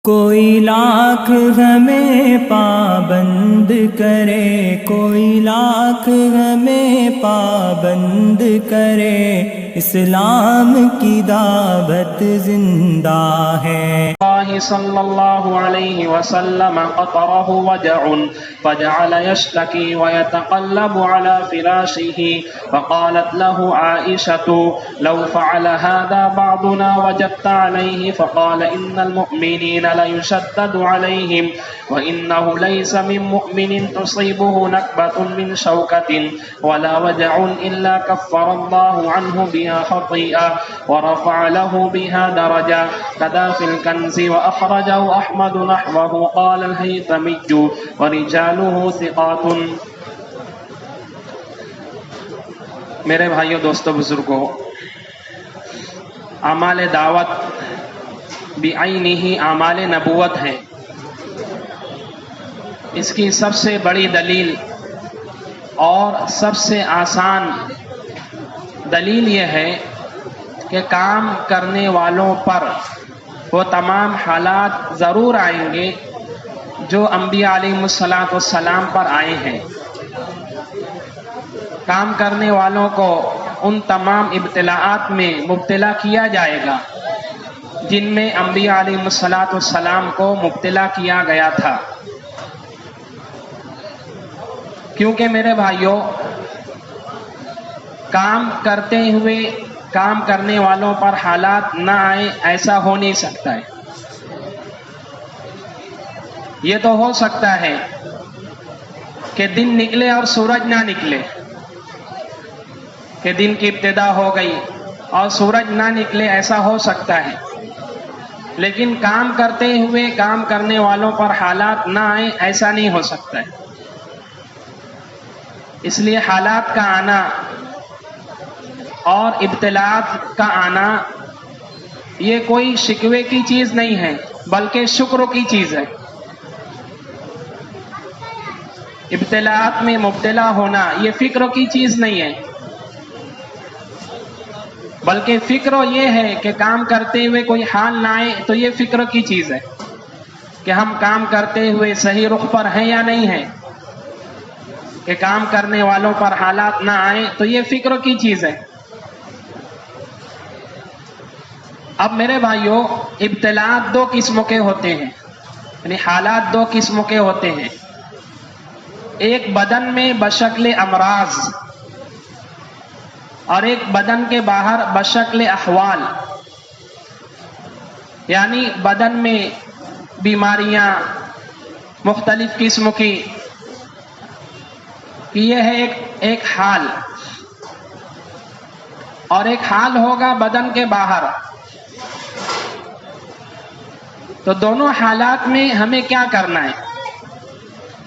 کوئی لاکھ ہمیں پابند کرے، کوئی لاکھ ہمیں پابند کرے، اسلام کی دعوت زندہ ہے۔ صلی اللہ علیہ وسلم قطره وجع فجعل يشتكي ويتقلب على فراشه فقالت له عائشة لو فعل هذا بعضنا وجدت عليه، فقال إن المؤمنين ليشدد عليهم وإنه ليس من مؤمن تصيبه نكبة من شوكة ولا وجع إلا كفر الله عنه بها خطيئة ورفع له بها درجة، كذا في الكنز وأخرجه أحمد نحوه قال الهيثمي ورجاله ثقات۔ میرے بھائیوں، دوستو، بزرگوں، اعمال دعوت بعینہ اعمال نبوت ہیں۔ اس کی سب سے بڑی دلیل اور سب سے آسان دلیل یہ ہے کہ کام کرنے والوں پر وہ تمام حالات ضرور آئیں گے جو انبیاء علیہ السلام پر آئے ہیں۔ کام کرنے والوں کو ان تمام ابتلاءات میں مبتلا کیا جائے گا جن میں انبیاء علیہ السلام کو مبتلا کیا گیا تھا۔ کیونکہ میرے بھائیوں، کام کرتے ہوئے کام کرنے والوں پر حالات نہ آئے، ایسا ہو نہیں سکتا ہے۔ یہ تو ہو سکتا ہے کہ دن نکلے اور سورج نہ نکلے، کہ دن کی ابتدا ہو گئی اور سورج نہ نکلے، ایسا ہو سکتا ہے۔ لیکن کام کرتے ہوئے کام کرنے والوں پر حالات نہ آئے، ایسا نہیں ہو سکتا ہے۔ اس لیے حالات کا آنا اور ابتلاءات کا آنا یہ کوئی شکوے کی چیز نہیں ہے، بلکہ شکر کی چیز ہے۔ ابتلاءات میں مبتلا ہونا یہ فکر کی چیز نہیں ہے، بلکہ فکر یہ ہے کہ کام کرتے ہوئے کوئی حال نہ آئے تو یہ فکر کی چیز ہے کہ ہم کام کرتے ہوئے صحیح رخ پر ہیں یا نہیں ہیں، کہ کام کرنے والوں پر حالات نہ آئے تو یہ فکر کی چیز ہے۔ اب میرے بھائیوں، ابتلاءات دو قسموں کے ہوتے ہیں، یعنی حالات دو قسموں کے ہوتے ہیں۔ ایک بدن میں بشکل امراض اور ایک بدن کے باہر بشکل احوال، یعنی بدن میں بیماریاں مختلف قسم کی، یہ ہے ایک حال، اور ایک حال ہوگا بدن کے باہر۔ تو دونوں حالات میں ہمیں کیا کرنا ہے؟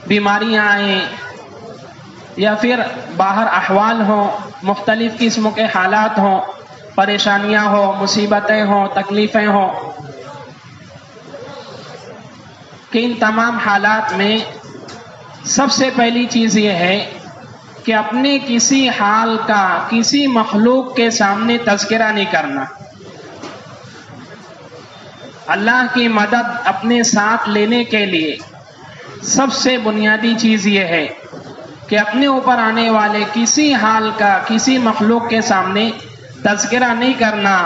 بیماریاں آئیں یا پھر باہر احوال ہوں، مختلف قسم کے حالات ہوں، پریشانیاں ہوں، مصیبتیں ہوں، تکلیفیں ہوں، کہ ان تمام حالات میں سب سے پہلی چیز یہ ہے کہ اپنے کسی حال کا کسی مخلوق کے سامنے تذکرہ نہیں کرنا۔ اللہ کی مدد اپنے ساتھ لینے کے لیے سب سے بنیادی چیز یہ ہے کہ اپنے اوپر آنے والے کسی حال کا کسی مخلوق کے سامنے تذکرہ نہیں کرنا،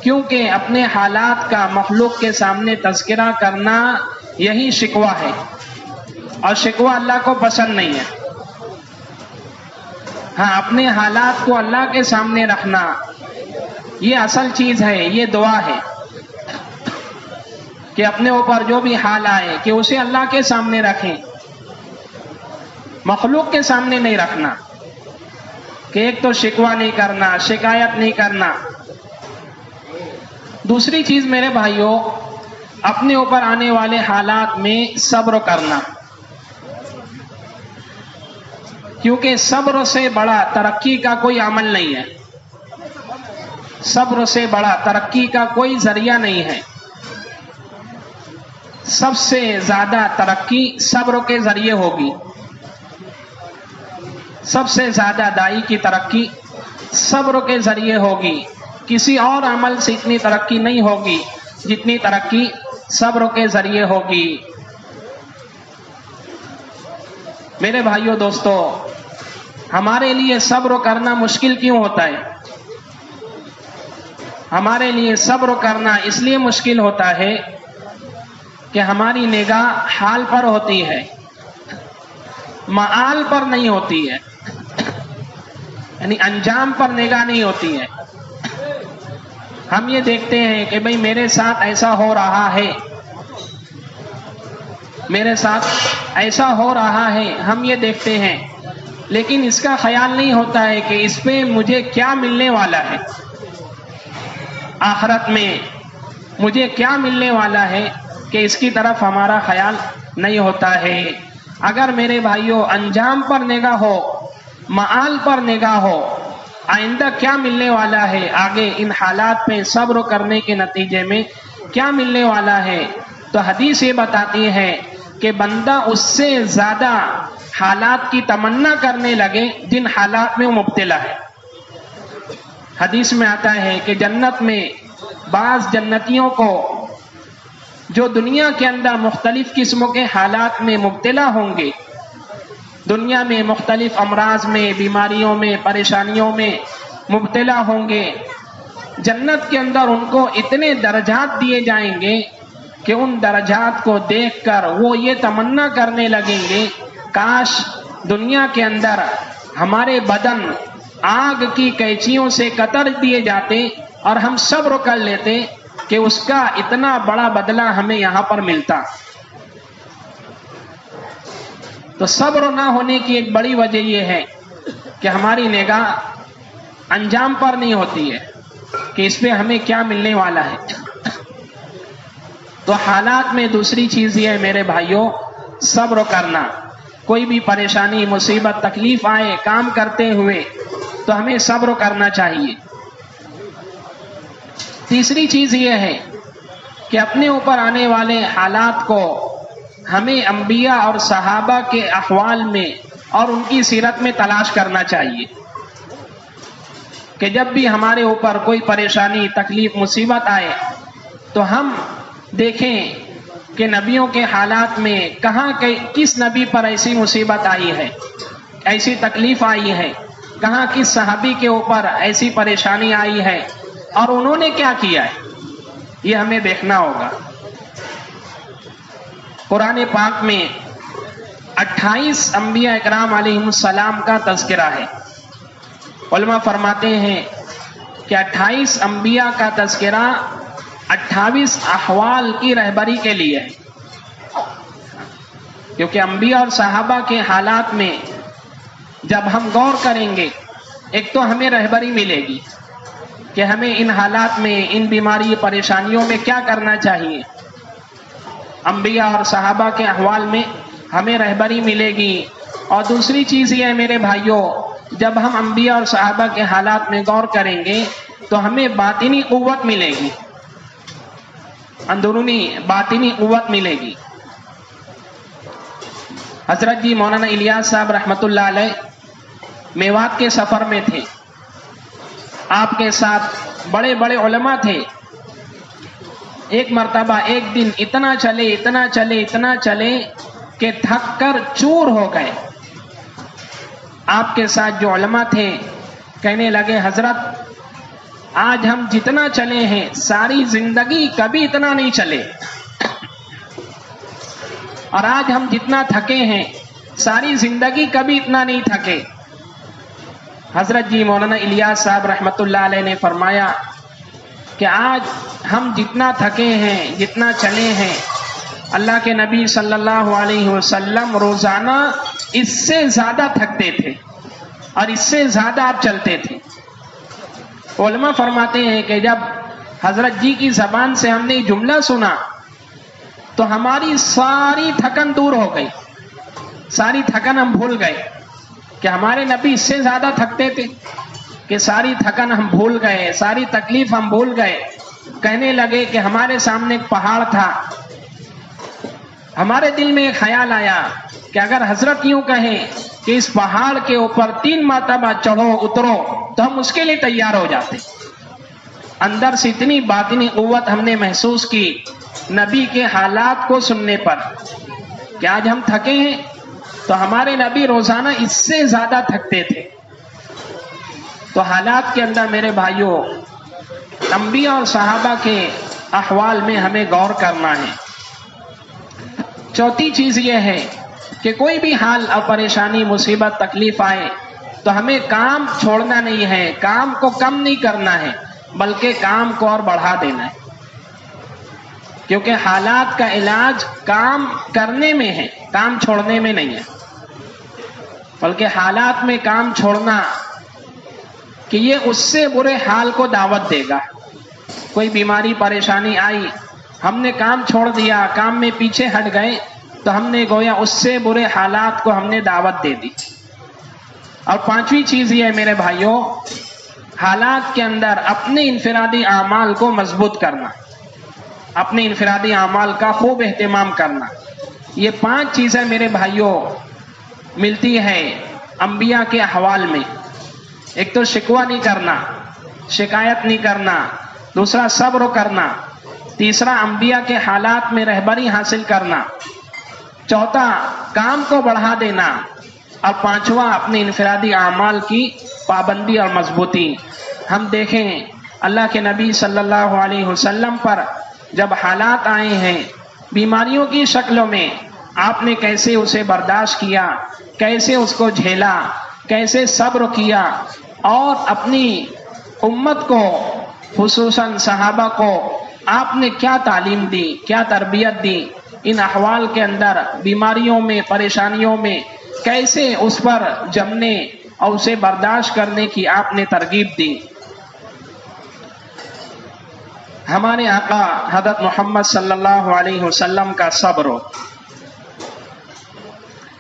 کیونکہ اپنے حالات کا مخلوق کے سامنے تذکرہ کرنا یہی شکوہ ہے، اور شکوہ اللہ کو پسند نہیں ہے۔ ہاں، اپنے حالات کو اللہ کے سامنے رکھنا یہ اصل چیز ہے، یہ دعا ہے کہ اپنے اوپر جو بھی حال آئے کہ اسے اللہ کے سامنے رکھیں، مخلوق کے سامنے نہیں رکھنا، کہ ایک تو شکوہ نہیں کرنا، شکایت نہیں کرنا۔ دوسری چیز میرے بھائیوں، اپنے اوپر آنے والے حالات میں صبر کرنا، کیونکہ صبر سے بڑا ترقی کا کوئی عمل نہیں ہے، صبر سے بڑا ترقی کا کوئی ذریعہ نہیں ہے۔ سب سے زیادہ ترقی صبر کے ذریعے ہوگی، سب سے زیادہ دائی کی ترقی صبر کے ذریعے ہوگی، کسی اور عمل سے اتنی ترقی نہیں ہوگی جتنی ترقی صبر کے ذریعے ہوگی۔ میرے بھائیوں دوستو، ہمارے لیے صبر کرنا مشکل کیوں ہوتا ہے؟ ہمارے لیے صبر کرنا اس لیے مشکل ہوتا ہے کہ ہماری نگاہ حال پر ہوتی ہے، معال پر نہیں ہوتی ہے، یعنی انجام پر نگاہ نہیں ہوتی ہے۔ ہم یہ دیکھتے ہیں کہ بھئی میرے ساتھ ایسا ہو رہا ہے، میرے ساتھ ایسا ہو رہا ہے، ہم یہ دیکھتے ہیں، لیکن اس کا خیال نہیں ہوتا ہے کہ اس پہ مجھے کیا ملنے والا ہے، آخرت میں مجھے کیا ملنے والا ہے، کہ اس کی طرف ہمارا خیال نہیں ہوتا ہے۔ اگر میرے بھائیوں انجام پر نگاہ ہو، معال پر نگاہ ہو، آئندہ کیا ملنے والا ہے، آگے ان حالات پہ صبر کرنے کے نتیجے میں کیا ملنے والا ہے، تو حدیث یہ بتاتی ہے کہ بندہ اس سے زیادہ حالات کی تمنا کرنے لگے جن حالات میں وہ مبتلا ہے۔ حدیث میں آتا ہے کہ جنت میں بعض جنتیوں کو جو دنیا کے اندر مختلف قسموں کے حالات میں مبتلا ہوں گے، دنیا میں مختلف امراض میں، بیماریوں میں، پریشانیوں میں مبتلا ہوں گے، جنت کے اندر ان کو اتنے درجات دیے جائیں گے کہ ان درجات کو دیکھ کر وہ یہ تمنا کرنے لگیں گے، کاش دنیا کے اندر ہمارے بدن آگ کی قینچیوں سے کتر دیے جاتے اور ہم صبر کر لیتے کہ اس کا اتنا بڑا بدلہ ہمیں یہاں پر ملتا۔ تو صبر نہ ہونے کی ایک بڑی وجہ یہ ہے کہ ہماری نگاہ انجام پر نہیں ہوتی ہے کہ اس پہ ہمیں کیا ملنے والا ہے۔ تو حالات میں دوسری چیز یہ ہے میرے بھائیوں، صبر کرنا۔ کوئی بھی پریشانی، مصیبت، تکلیف آئے کام کرتے ہوئے تو ہمیں صبر کرنا چاہیے۔ تیسری چیز یہ ہے کہ اپنے اوپر آنے والے حالات کو ہمیں انبیاء اور صحابہ کے احوال میں اور ان کی سیرت میں تلاش کرنا چاہیے کہ جب بھی ہمارے اوپر کوئی پریشانی، تکلیف، مصیبت آئے تو ہم دیکھیں کہ نبیوں کے حالات میں کہاں کس نبی پر ایسی مصیبت آئی ہے، ایسی تکلیف آئی ہے، کہاں کس صحابی کے اوپر ایسی پریشانی آئی ہے اور انہوں نے کیا کیا ہے، یہ ہمیں دیکھنا ہوگا۔ قرآن پاک میں 28 انبیاء اکرام علیہم السلام کا تذکرہ ہے۔ علماء فرماتے ہیں کہ 28 انبیاء کا تذکرہ 28 احوال کی رہبری کے لیے ہے، کیونکہ انبیاء اور صحابہ کے حالات میں جب ہم غور کریں گے، ایک تو ہمیں رہبری ملے گی کہ ہمیں ان حالات میں، ان بیماری پریشانیوں میں کیا کرنا چاہیے۔ انبیاء اور صحابہ کے احوال میں ہمیں رہبری ملے گی، اور دوسری چیز یہ ہے میرے بھائیوں، جب ہم انبیاء اور صحابہ کے حالات میں غور کریں گے تو ہمیں باطنی قوت ملے گی، اندرونی باطنی قوت ملے گی۔ حضرت جی مولانا الیاس صاحب رحمت اللہ علیہ میوات کے سفر میں تھے، آپ کے ساتھ بڑے بڑے علماء تھے۔ ایک مرتبہ ایک دن اتنا چلے کہ تھک کر چور ہو گئے۔ آپ کے ساتھ جو علماء تھے کہنے لگے، حضرت آج ہم جتنا چلے ہیں ساری زندگی کبھی اتنا نہیں چلے، اور آج ہم جتنا تھکے ہیں ساری زندگی کبھی اتنا نہیں تھکے۔ حضرت جی مولانا الیاس صاحب رحمت اللہ علیہ نے فرمایا کہ آج ہم جتنا تھکے ہیں، جتنا چلے ہیں، اللہ کے نبی صلی اللہ علیہ وسلم روزانہ اس سے زیادہ تھکتے تھے اور اس سے زیادہ آپ چلتے تھے۔ علماء فرماتے ہیں کہ جب حضرت جی کی زبان سے ہم نے جملہ سنا تو ہماری ساری تھکن دور ہو گئی، ساری تھکن ہم بھول گئے کہ ہمارے نبی اس سے زیادہ تھکتے تھے، کہ ساری تھکن ہم بھول گئے، ساری تکلیف ہم بھول گئے۔ کہنے لگے کہ ہمارے سامنے ایک پہاڑ تھا، ہمارے دل میں ایک خیال آیا کہ اگر حضرت یوں کہیں کہ اس پہاڑ کے اوپر 3 مرتبہ چڑھو اترو تو ہم اس کے لیے تیار ہو جاتے۔ اندر سے اتنی باطنی قوت ہم نے محسوس کی نبی کے حالات کو سننے پر کہ آج ہم تھکے ہیں تو ہمارے نبی روزانہ اس سے زیادہ تھکتے تھے. تو حالات کے اندر میرے بھائیوں انبیاء اور صحابہ کے احوال میں ہمیں غور کرنا ہے. چوتھی چیز یہ ہے کہ کوئی بھی حال اور پریشانی مصیبت تکلیف آئے تو ہمیں کام چھوڑنا نہیں ہے، کام کو کم نہیں کرنا ہے بلکہ کام کو اور بڑھا دینا ہے. کیونکہ حالات کا علاج کام کرنے میں ہے، کام چھوڑنے میں نہیں ہے. بلکہ حالات میں کام چھوڑنا کہ یہ اس سے برے حال کو دعوت دے گا. کوئی بیماری پریشانی آئی، ہم نے کام چھوڑ دیا، کام میں پیچھے ہٹ گئے تو ہم نے گویا اس سے برے حالات کو ہم نے دعوت دے دی. اور پانچویں چیز یہ ہے میرے بھائیوں، حالات کے اندر اپنے انفرادی اعمال کو مضبوط کرنا، اپنے انفرادی اعمال کا خوب اہتمام کرنا. یہ 5 چیزیں میرے بھائیوں ملتی ہے انبیاء کے احوال میں. ایک تو شکوہ نہیں کرنا، شکایت نہیں کرنا. دوسرا صبر کرنا. تیسرا انبیاء کے حالات میں رہبری حاصل کرنا. چوتھا کام کو بڑھا دینا. اور پانچواں اپنے انفرادی اعمال کی پابندی اور مضبوطی. ہم دیکھیں اللہ کے نبی صلی اللہ علیہ وسلم پر جب حالات آئے ہیں بیماریوں کی شکلوں میں، آپ نے کیسے اسے برداشت کیا، کیسے اس کو جھیلا، کیسے صبر کیا، اور اپنی امت کو خصوصاً صحابہ کو آپ نے کیا تعلیم دی، کیا تربیت دی. ان احوال کے اندر بیماریوں میں پریشانیوں میں کیسے اس پر جمنے اور اسے برداشت کرنے کی آپ نے ترغیب دی. ہمارے آقا حضرت محمد صلی اللہ علیہ وسلم کا صبر.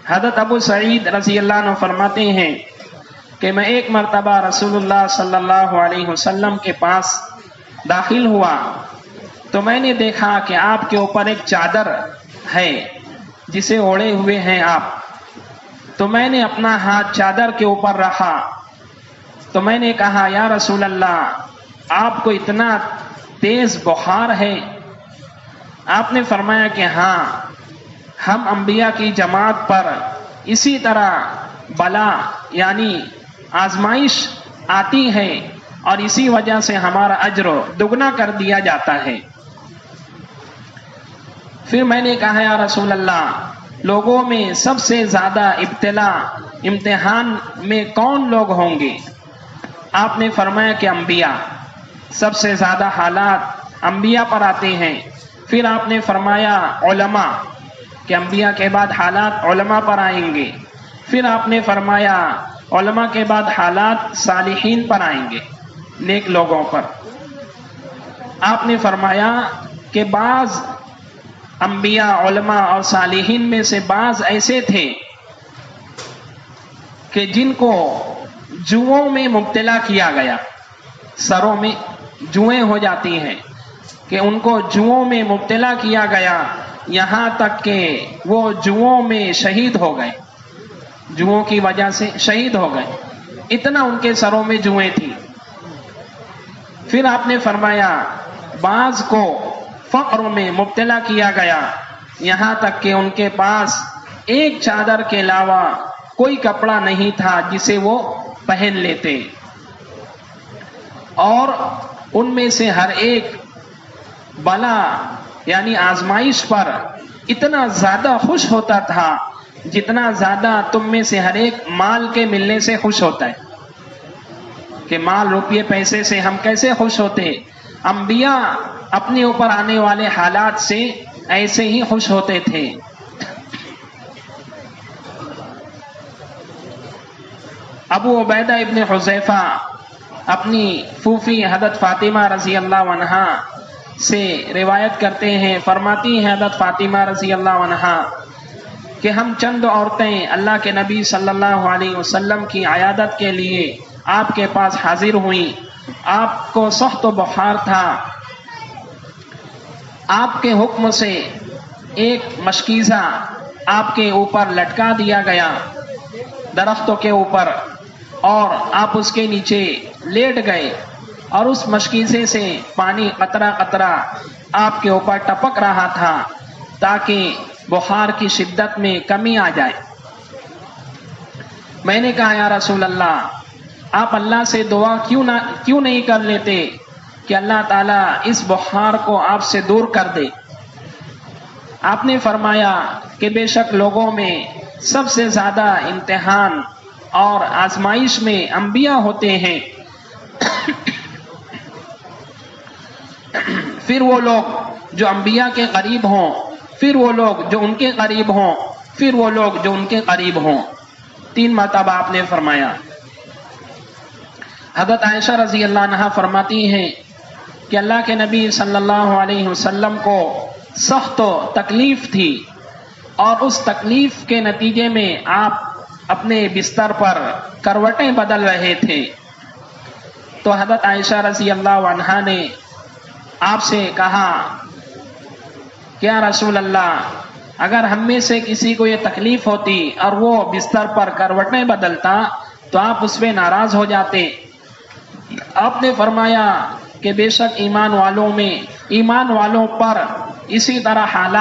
حضرت ابو سعید رضی اللہ عنہ فرماتے ہیں کہ میں ایک مرتبہ رسول اللہ صلی اللہ علیہ وسلم کے پاس داخل ہوا تو میں نے دیکھا کہ آپ کے اوپر ایک چادر ہے جسے اوڑھے ہوئے ہیں آپ. تو میں نے اپنا ہاتھ چادر کے اوپر رکھا تو میں نے کہا یا رسول اللہ آپ کو اتنا تیز بخار ہے؟ آپ نے فرمایا کہ ہاں، ہم انبیاء کی جماعت پر اسی طرح بلا یعنی آزمائش آتی ہے اور اسی وجہ سے ہمارا اجر دگنا کر دیا جاتا ہے. پھر میں نے کہا یا رسول اللہ لوگوں میں سب سے زیادہ ابتلا امتحان میں کون لوگ ہوں گے؟ آپ نے فرمایا کہ انبیاء. سب سے زیادہ حالات انبیاء پر آتے ہیں. پھر آپ نے فرمایا علماء کہ انبیاء کے بعد حالات علماء پر آئیں گے. پھر آپ نے فرمایا علماء کے بعد حالات صالحین پر آئیں گے، نیک لوگوں پر. آپ نے فرمایا کہ بعض انبیاء علماء اور صالحین میں سے بعض ایسے تھے کہ جن کو جوؤں میں مبتلا کیا گیا، سروں میں جوئیں ہو جاتی ہیں کہ ان کو جوؤں میں مبتلا کیا گیا، یہاں تک کہ وہ جوؤں میں شہید ہو گئے، جوؤں کی وجہ سے شہید ہو گئے، اتنا ان کے سروں میں جوئیں تھی. پھر آپ نے فرمایا بعض کو فقر میں مبتلا کیا گیا، یہاں تک کہ ان کے پاس ایک چادر کے علاوہ کوئی کپڑا نہیں تھا جسے وہ پہن لیتے. اور ان میں سے ہر ایک بلا یعنی آزمائش پر اتنا زیادہ خوش ہوتا تھا جتنا زیادہ تم میں سے ہر ایک مال کے ملنے سے خوش ہوتا ہے. کہ مال روپیے پیسے سے ہم کیسے خوش ہوتے، انبیاء اپنے اوپر آنے والے حالات سے ایسے ہی خوش ہوتے تھے. ابو عبیدہ ابن حذیفہ اپنی پھوپھی حضرت فاطمہ رضی اللہ عنہا سے روایت کرتے ہیں، فرماتی ہیں حضرت فاطمہ رضی اللہ عنہا کہ ہم چند عورتیں اللہ کے نبی صلی اللہ علیہ وسلم کی عیادت کے لیے آپ کے پاس حاضر ہوئیں. آپ کو سخت بخار تھا. آپ کے حکم سے ایک مشکیزہ آپ کے اوپر لٹکا دیا گیا درختوں کے اوپر، اور آپ اس کے نیچے لیٹ گئے اور اس مشکیزے سے پانی قطرہ قطرہ آپ کے اوپر ٹپک رہا تھا تاکہ بخار کی شدت میں کمی آ جائے۔ میں نے کہا یا رسول اللہ، آپ اللہ سے دعا کیوں نہیں کر لیتے کہ اللہ تعالیٰ اس بخار کو آپ سے دور کر دے؟ آپ نے فرمایا کہ بے شک لوگوں میں سب سے زیادہ امتحان اور آزمائش میں انبیاء ہوتے ہیں، پھر وہ لوگ جو انبیاء کے قریب ہوں، پھر وہ لوگ جو ان کے قریب ہوں، پھر وہ لوگ جو ان کے قریب ہوں۔ 3 مرتبہ آپ نے فرمایا۔ حضرت عائشہ رضی اللہ عنہا فرماتی ہیں کہ اللہ کے نبی صلی اللہ علیہ وسلم کو سخت تکلیف تھی، اور اس تکلیف کے نتیجے میں آپ اپنے بستر پر کروٹیں بدل رہے تھے۔ تو حضرت عائشہ رضی اللہ عنہا نے آپ سے کہا کہ یا رسول اللہ، اگر ہم میں سے کسی کو یہ تکلیف ہوتی اور وہ بستر پر کروٹیں بدلتا تو آپ اس پہ ناراض ہو جاتے۔ آپ نے فرمایا کہ بے شک ایمان والوں پر اسی طرح حالات